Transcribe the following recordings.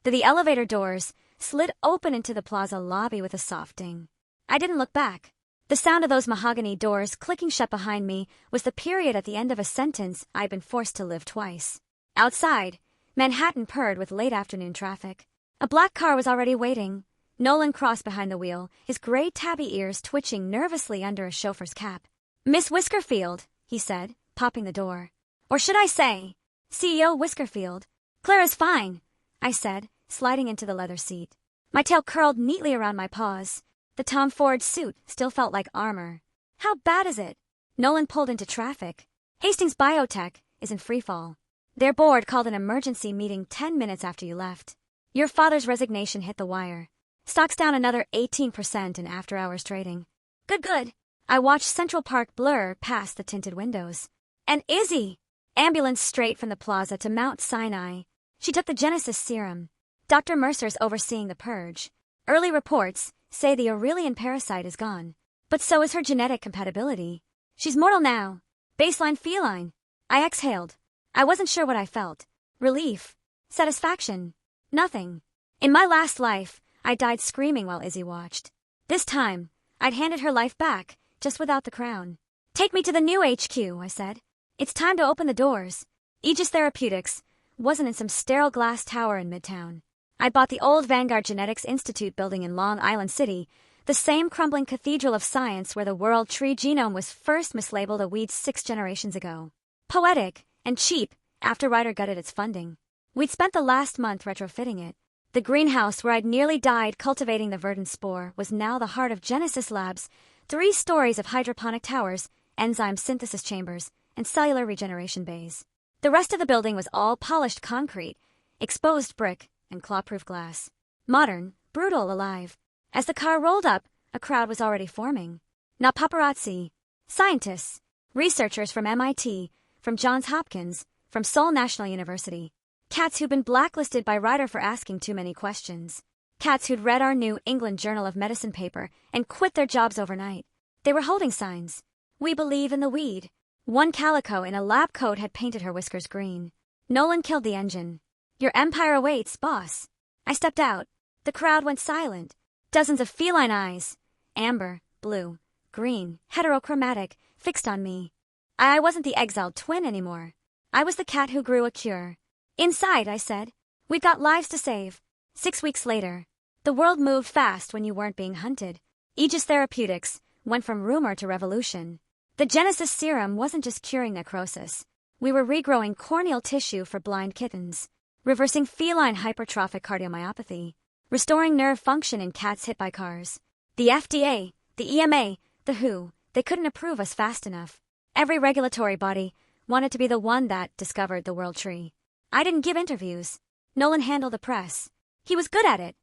The elevator doors slid open into the plaza lobby with a soft ding. I didn't look back. The sound of those mahogany doors clicking shut behind me was the period at the end of a sentence I'd been forced to live twice. Outside, Manhattan purred with late afternoon traffic. A black car was already waiting. Nolan crossed behind the wheel, his gray tabby ears twitching nervously under a chauffeur's cap. "Miss Whiskerfield," he said, popping the door. "Or should I say, CEO Whiskerfield." "Clara's fine," I said, sliding into the leather seat. My tail curled neatly around my paws. The Tom Ford suit still felt like armor. "How bad is it?" Nolan pulled into traffic. "Hastings Biotech is in freefall. Their board called an emergency meeting 10 minutes after you left. Your father's resignation hit the wire. Stock's down another 18% in after-hours trading." Good. I watched Central Park blur past the tinted windows. "And Izzy!" Ambulance straight from the plaza to Mount Sinai. She took the Genesis serum. Dr. Mercer's overseeing the purge. Early reports say the Aurelian parasite is gone, but so is her genetic compatibility. She's mortal now. Baseline feline. I exhaled. I wasn't sure what I felt. Relief. Satisfaction. Nothing. In my last life, I died screaming while Izzy watched. This time, I'd handed her life back, just without the crown. "Take me to the new HQ, I said. "It's time to open the doors." Aegis Therapeutics wasn't in some sterile glass tower in Midtown. I bought the old Vanguard Genetics Institute building in Long Island City, the same crumbling cathedral of science where the World Tree Genome was first mislabeled a weed 6 generations ago. Poetic and cheap after Ryder gutted its funding. We'd spent the last month retrofitting it. The greenhouse where I'd nearly died cultivating the verdant spore was now the heart of Genesis Labs, 3 stories of hydroponic towers, enzyme synthesis chambers, and cellular regeneration bays. The rest of the building was all polished concrete, exposed brick, and claw-proof glass. Modern, brutal, alive. As the car rolled up, a crowd was already forming. Not paparazzi. Scientists. Researchers from MIT, from Johns Hopkins, from Seoul National University. Cats who'd been blacklisted by Ryder for asking too many questions. Cats who'd read our New England Journal of Medicine paper and quit their jobs overnight. They were holding signs. "We believe in the weed." One calico in a lab coat had painted her whiskers green. "Nolan killed the engine. Your empire awaits, boss." I stepped out. The crowd went silent. Dozens of feline eyes, amber, blue, green, heterochromatic, fixed on me. I wasn't the exiled twin anymore. I was the cat who grew a cure. "Inside," I said. "We've got lives to save." 6 weeks later. The world moved fast when you weren't being hunted. Aegis Therapeutics went from rumor to revolution. The Genesis serum wasn't just curing necrosis. We were regrowing corneal tissue for blind kittens, reversing feline hypertrophic cardiomyopathy, restoring nerve function in cats hit by cars. The FDA, the EMA, the WHO, they couldn't approve us fast enough. Every regulatory body wanted to be the one that discovered the World Tree. I didn't give interviews. Nolan handled the press. He was good at it.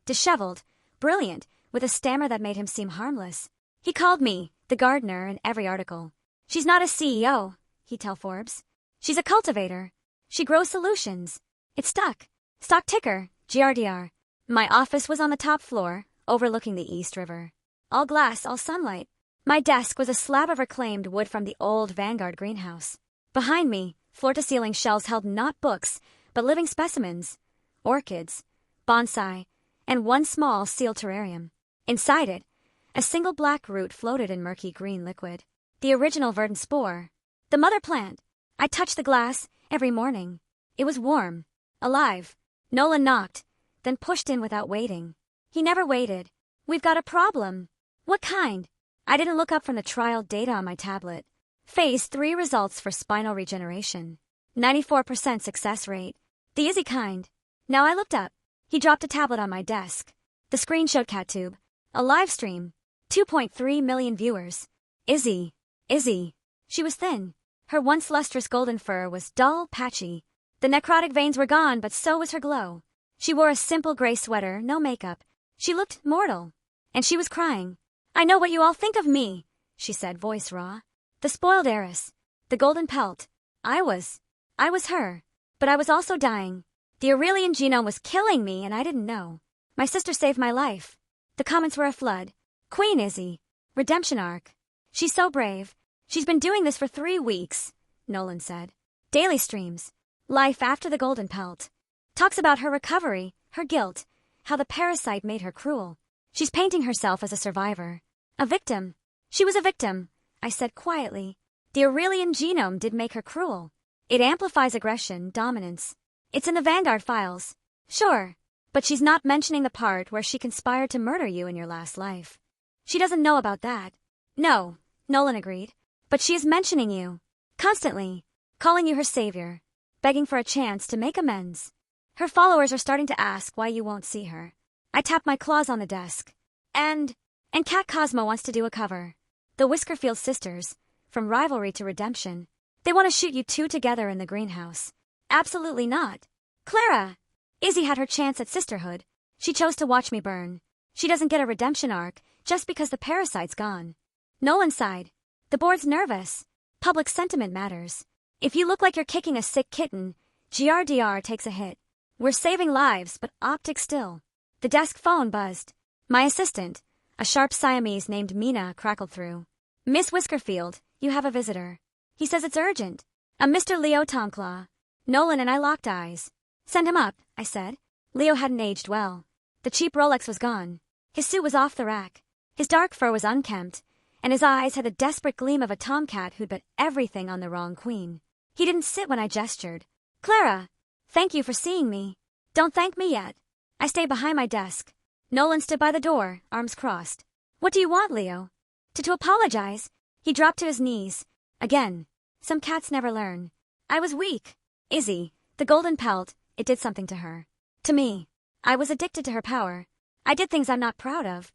Disheveled, brilliant, with a stammer that made him seem harmless. He called me the gardener in every article. "She's not a CEO, he'd tell Forbes. "She's a cultivator. She grows solutions." It stuck. Stock ticker, GRDR. My office was on the top floor, overlooking the East River. All glass, all sunlight. My desk was a slab of reclaimed wood from the old Vanguard greenhouse. Behind me, floor-to-ceiling shelves held not books, but living specimens. Orchids, bonsai, and one small sealed terrarium. Inside it, a single black root floated in murky green liquid. The original verdant spore. The mother plant. I touched the glass every morning. It was warm, alive. Nolan knocked, then pushed in without waiting. He never waited. "We've got a problem." "What kind?" I didn't look up from the trial data on my tablet. Phase 3 results for spinal regeneration. 94% success rate. The Izzy kind. Now I looked up. He dropped a tablet on my desk. The screen showed CatTube. A live stream. 2.3 million viewers. Izzy. She was thin. Her once lustrous golden fur was dull, patchy. The necrotic veins were gone, but so was her glow. She wore a simple gray sweater, no makeup. She looked mortal. And she was crying. "I know what you all think of me," she said, voice raw. The spoiled heiress. The golden pelt. I was her. But I was also dying. The Aurelian genome was killing me, and I didn't know. My sister saved my life. The comments were a flood. "Queen Izzy. Redemption arc. She's so brave. She's been doing this for 3 weeks," Nolan said. "Daily streams. Life after the golden pelt. Talks about her recovery, her guilt, how the parasite made her cruel. She's painting herself as a survivor. A victim. She was a victim, I said quietly. The Aurelian genome did make her cruel. It amplifies aggression, dominance. It's in the Vanguard files. Sure. But she's not mentioning the part where she conspired to murder you in your last life. She doesn't know about that. No, Nolan agreed. But she is mentioning you. Constantly. Calling you her savior. Begging for a chance to make amends. Her followers are starting to ask why you won't see her. I tapped my claws on the desk. And Cat Cosmo wants to do a cover. The Whiskerfield sisters, from rivalry to redemption. They want to shoot you two together in the greenhouse. Absolutely not. Clara! Izzy had her chance at sisterhood. She chose to watch me burn. She doesn't get a redemption arc just because the parasite's gone. Nolan sighed. The board's nervous. Public sentiment matters. If you look like you're kicking a sick kitten, GRDR takes a hit. We're saving lives, but optics still. The desk phone buzzed. My assistant, a sharp Siamese named Mina, crackled through. Miss Whiskerfield, you have a visitor. He says it's urgent. A Mr. Leo Tonclaw. Nolan and I locked eyes. Send him up, I said. Leo hadn't aged well. The cheap Rolex was gone. His suit was off the rack. His dark fur was unkempt, and his eyes had the desperate gleam of a tomcat who'd bet everything on the wrong queen. He didn't sit when I gestured. Clara, thank you for seeing me. Don't thank me yet. I stayed behind my desk. Nolan stood by the door, arms crossed. What do you want, Leo? To apologize. He dropped to his knees. Again. Some cats never learn. I was weak. Izzy, the golden pelt, it did something to her. To me. I was addicted to her power. I did things I'm not proud of.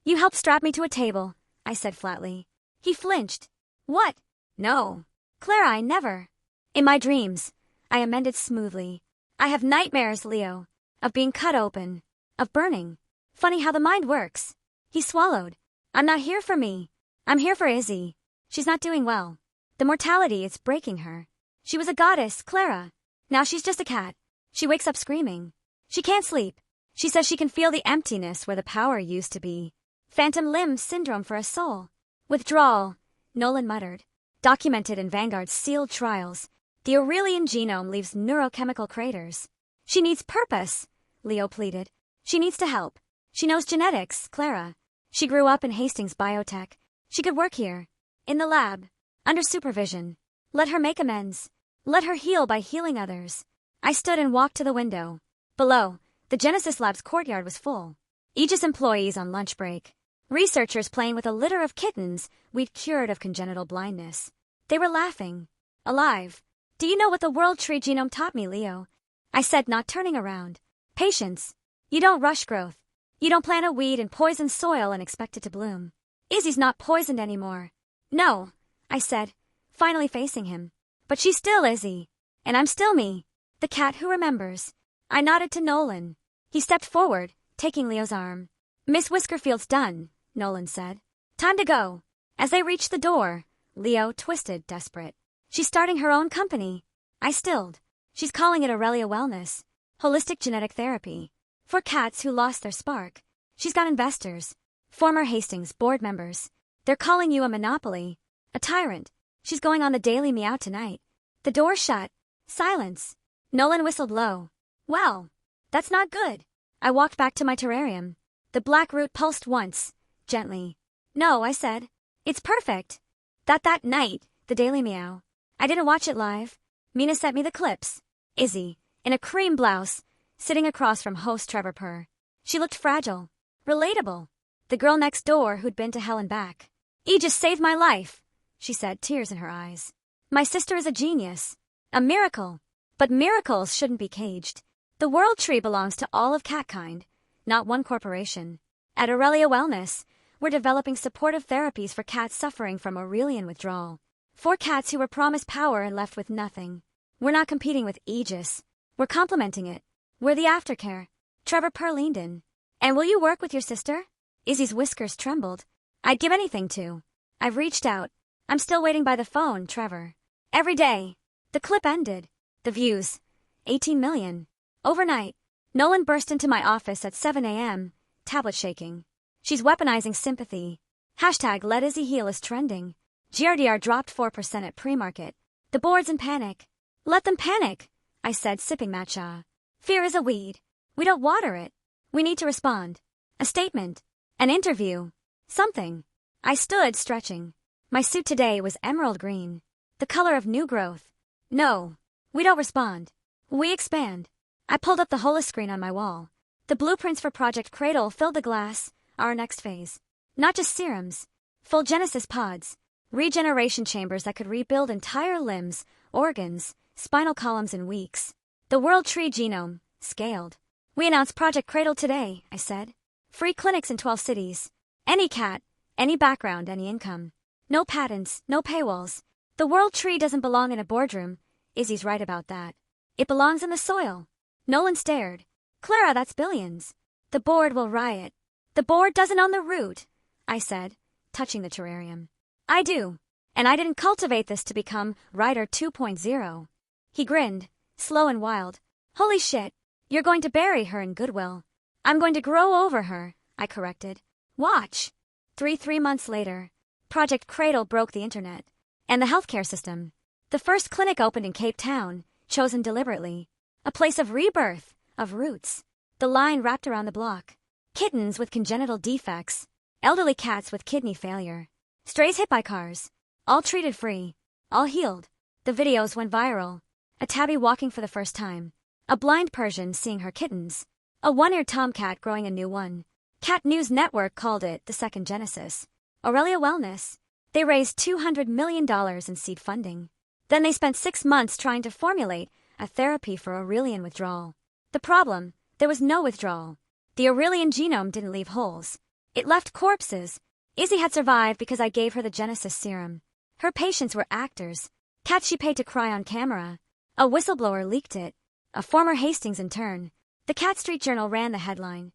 You helped strap me to a table, I said flatly. He flinched. What? No. Clara, I never. In my dreams, I amended smoothly. I have nightmares, Leo. Of being cut open. Of burning. Funny how the mind works. He swallowed. I'm not here for me. I'm here for Izzy. She's not doing well. The mortality is breaking her. She was a goddess, Clara. Now she's just a cat. She wakes up screaming. She can't sleep. She says she can feel the emptiness where the power used to be. Phantom limb syndrome for a soul. Withdrawal, Nolan muttered. Documented in Vanguard's sealed trials. The Aurelian genome leaves neurochemical craters. She needs purpose, Leo pleaded. She needs to help. She knows genetics, Clara. She grew up in Hastings Biotech. She could work here. In the lab. Under supervision. Let her make amends. Let her heal by healing others. I stood and walked to the window. Below, the Genesis Lab's courtyard was full. Aegis employees on lunch break. Researchers playing with a litter of kittens we'd cured of congenital blindness. They were laughing. Alive. Do you know what the World Tree Genome taught me, Leo? I said, not turning around. Patience. You don't rush growth. You don't plant a weed in poisoned soil and expect it to bloom. Izzy's not poisoned anymore. No, I said, finally facing him. But she's still Izzy. And I'm still me. The cat who remembers. I nodded to Nolan. He stepped forward, taking Leo's arm. Miss Whiskerfield's done, Nolan said. Time to go. As they reached the door, Leo twisted, desperate. She's starting her own company. I stilled. She's calling it Aurelia Wellness. Holistic genetic therapy. For cats who lost their spark. She's got investors. Former Hastings board members. They're calling you a monopoly. A tyrant. She's going on the Daily Meow tonight. The door shut. Silence. Nolan whistled low. Well, that's not good. I walked back to my terrarium. The black root pulsed once, gently. No, I said. It's perfect. That night, the Daily Meow. I didn't watch it live. Mina sent me the clips. Izzy, in a cream blouse, sitting across from host Trevor Purr. She looked fragile. Relatable. The girl next door who'd been to hell and back. Aegis saved my life, she said, tears in her eyes. My sister is a genius. A miracle. But miracles shouldn't be caged. The World Tree belongs to all of catkind, not one corporation. At Aurelia Wellness, we're developing supportive therapies for cats suffering from Aurelian withdrawal. For cats who were promised power and left with nothing. We're not competing with Aegis. We're complementing it. We're the aftercare. Trevor Purr leaned in. And will you work with your sister? Izzy's whiskers trembled. I'd give anything to. I've reached out. I'm still waiting by the phone, Trevor. Every day. The clip ended. The views. 18 million. Overnight. Nolan burst into my office at 7 a.m., tablet shaking. She's weaponizing sympathy. Hashtag Let Izzy Heal is trending. GRDR dropped 4% at pre-market. The board's in panic. Let them panic, I said, sipping matcha. Fear is a weed. We don't water it. We need to respond. A statement. An interview. Something. I stood, stretching. My suit today was emerald green. The color of new growth. No. We don't respond. We expand. I pulled up the holoscreen on my wall. The blueprints for Project Cradle filled the glass, our next phase. Not just serums. Full Genesis pods. Regeneration chambers that could rebuild entire limbs, organs, spinal columns in weeks. The World Tree Genome. Scaled. We announced Project Cradle today, I said. Free clinics in 12 cities. Any cat, any background, any income. No patents, no paywalls. The World Tree doesn't belong in a boardroom. Izzy's right about that. It belongs in the soil. Nolan stared. Clara, that's billions. The board will riot. The board doesn't own the root, I said, touching the terrarium. I do. And I didn't cultivate this to become Writer 2.0. He grinned, slow and wild. Holy shit, you're going to bury her in goodwill. I'm going to grow over her, I corrected. Watch. 3 months later, Project Cradle broke the internet. And the healthcare system. The first clinic opened in Cape Town, chosen deliberately. A place of rebirth, of roots. The line wrapped around the block. Kittens with congenital defects. Elderly cats with kidney failure. Strays hit by cars. All treated free. All healed. The videos went viral. A tabby walking for the first time. A blind Persian seeing her kittens. A one-eared tomcat growing a new one. Cat News Network called it the second Genesis. Aurelia Wellness. They raised $200 million in seed funding. Then they spent 6 months trying to formulate a therapy for Aurelian withdrawal. The problem, there was no withdrawal. The Aurelian genome didn't leave holes. It left corpses. Izzy had survived because I gave her the Genesis serum. Her patients were actors. Cats she paid to cry on camera. A whistleblower leaked it. A former Hastings intern. The Cat Street Journal ran the headline.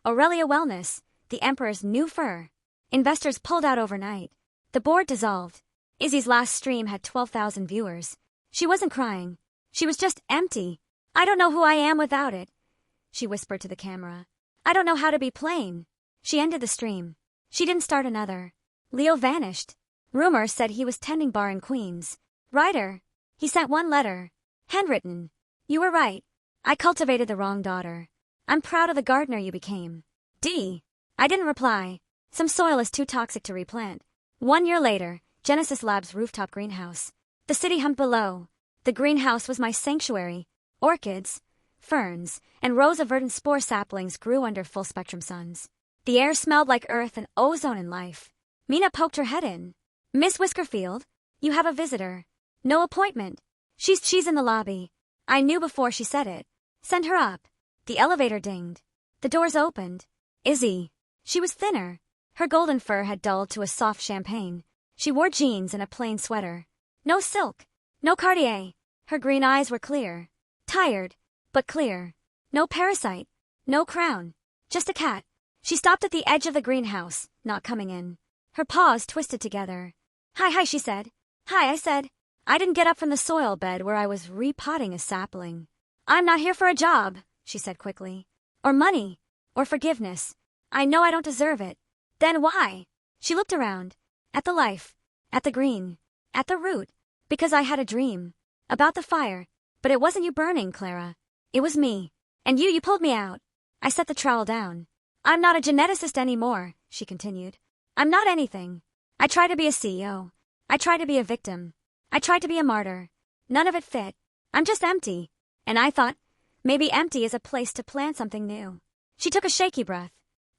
Aurelia Wellness, the Emperor's new fur. Investors pulled out overnight. The board dissolved. Izzy's last stream had 12,000 viewers. She wasn't crying. She was just empty. I don't know who I am without it, she whispered to the camera. I don't know how to be plain. She ended the stream. She didn't start another. Leo vanished. Rumors said he was tending bar in Queens. Writer. He sent one letter. Handwritten. You were right. I cultivated the wrong daughter. I'm proud of the gardener you became. D. I didn't reply. Some soil is too toxic to replant. 1 year later, Genesis Labs' rooftop greenhouse. The city hummed below. The greenhouse was my sanctuary. Orchids, ferns, and rows of verdant spore saplings grew under full-spectrum suns. The air smelled like earth and ozone and life. Mina poked her head in. Miss Whiskerfield, you have a visitor. No appointment. She's in the lobby. I knew before she said it. Send her up. The elevator dinged. The doors opened. Izzy. She was thinner. Her golden fur had dulled to a soft champagne. She wore jeans and a plain sweater. No silk. No Cartier. Her green eyes were clear. Tired, but clear. No parasite. No crown. Just a cat. She stopped at the edge of the greenhouse, not coming in. Her paws twisted together. Hi, she said. Hi, I said. I didn't get up from the soil bed where I was repotting a sapling. I'm not here for a job, she said quickly. Or money. Or forgiveness. I know I don't deserve it. Then why? She looked around. At the life. At the green. At the root. Because I had a dream. About the fire. But it wasn't you burning, Clara. It was me. And you pulled me out. I set the trowel down. I'm not a geneticist anymore, she continued. I'm not anything. I tried to be a CEO. I tried to be a victim. I tried to be a martyr. None of it fit. I'm just empty. And I thought, maybe empty is a place to plant something new. She took a shaky breath.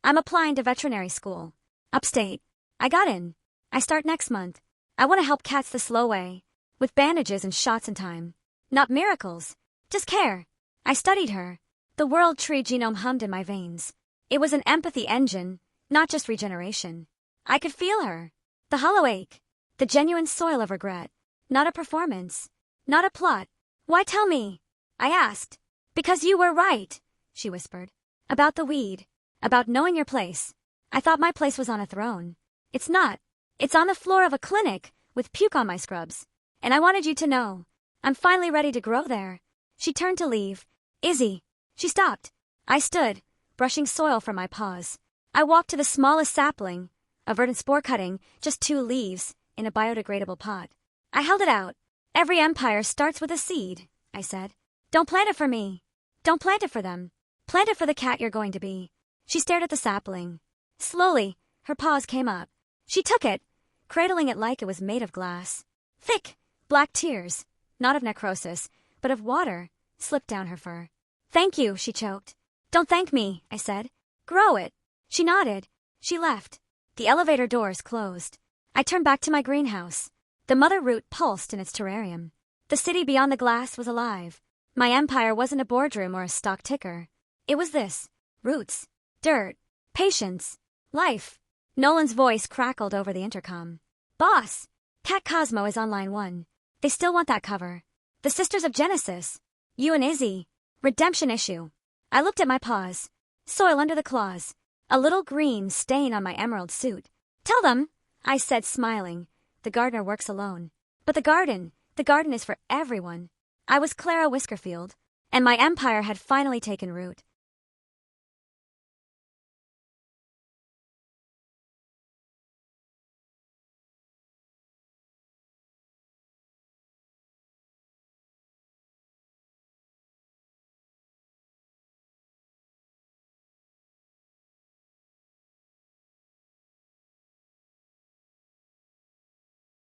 I'm applying to veterinary school. Upstate. I got in. I start next month. I want to help cats the slow way. With bandages and shots in time. Not miracles. Just care. I studied her. The World Tree Genome hummed in my veins. It was an empathy engine, not just regeneration. I could feel her. The hollow ache. The genuine soil of regret. Not a performance. Not a plot. Why tell me? I asked. Because you were right, she whispered. About the weed. About knowing your place. I thought my place was on a throne. It's not. It's on the floor of a clinic, with puke on my scrubs. And I wanted you to know. I'm finally ready to grow there. She turned to leave. Izzy. She stopped. I stood, brushing soil from my paws. I walked to the smallest sapling, a verdant spore cutting, just 2 leaves, in a biodegradable pot. I held it out. Every empire starts with a seed, I said. Don't plant it for me. Don't plant it for them. Plant it for the cat you're going to be. She stared at the sapling. Slowly, her paws came up. She took it, cradling it like it was made of glass. Thick, black tears, not of necrosis, but of water, slipped down her fur. Thank you, she choked. Don't thank me, I said. Grow it. She nodded. She left. The elevator doors closed. I turned back to my greenhouse. The mother root pulsed in its terrarium. The city beyond the glass was alive. My empire wasn't a boardroom or a stock ticker. It was this. Roots. Dirt. Patience. Life. Nolan's voice crackled over the intercom. Boss! Cat Cosmo is on line 1. They still want that cover. The Sisters of Genesis. You and Izzy. Redemption issue. I looked at my paws. Soil under the claws. A little green stain on my emerald suit. Tell them, I said, smiling. The gardener works alone. But the garden is for everyone. I was Clara Whiskerfield, and my empire had finally taken root.